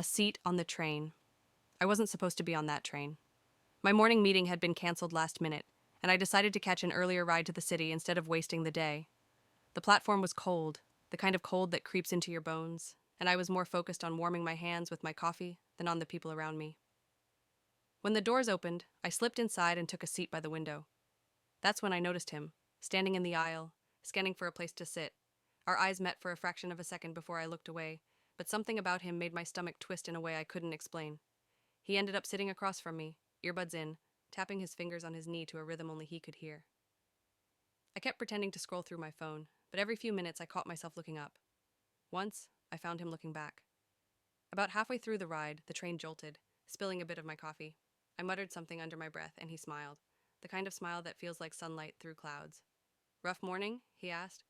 A seat on the train. I wasn't supposed to be on that train. My morning meeting had been canceled last minute, and I decided to catch an earlier ride to the city instead of wasting the day. The platform was cold, the kind of cold that creeps into your bones, and I was more focused on warming my hands with my coffee than on the people around me. When the doors opened, I slipped inside and took a seat by the window. That's when I noticed him, standing in the aisle, scanning for a place to sit. Our eyes met for a fraction of a second before I looked away, but something about him made my stomach twist in a way I couldn't explain. He ended up sitting across from me, earbuds in, tapping his fingers on his knee to a rhythm only he could hear. I kept pretending to scroll through my phone, but every few minutes I caught myself looking up. Once, I found him looking back. About halfway through the ride, the train jolted, spilling a bit of my coffee. I muttered something under my breath, and he smiled, the kind of smile that feels like sunlight through clouds. "Rough morning?" he asked.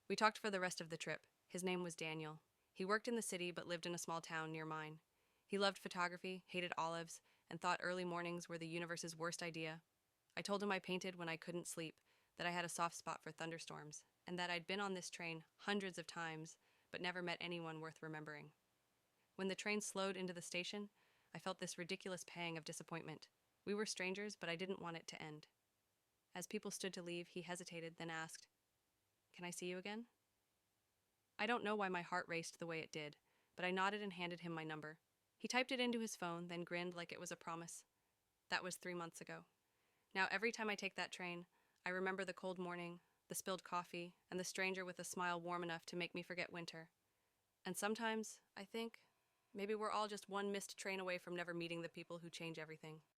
We talked for the rest of the trip. His name was Daniel. He worked in the city but lived in a small town near mine. He loved photography, hated olives, and thought early mornings were the universe's worst idea. I told him I painted when I couldn't sleep, that I had a soft spot for thunderstorms, and that I'd been on this train hundreds of times but never met anyone worth remembering. When the train slowed into the station, I felt this ridiculous pang of disappointment. We were strangers, but I didn't want it to end. As people stood to leave, he hesitated, then asked, "Can I see you again?" I don't know why my heart raced the way it did, but I nodded and handed him my number. He typed it into his phone, then grinned like it was a promise. That was 3 months ago. Now every time I take that train, I remember the cold morning, the spilled coffee, and the stranger with a smile warm enough to make me forget winter. And sometimes, I think, maybe we're all just one missed train away from never meeting the people who change everything.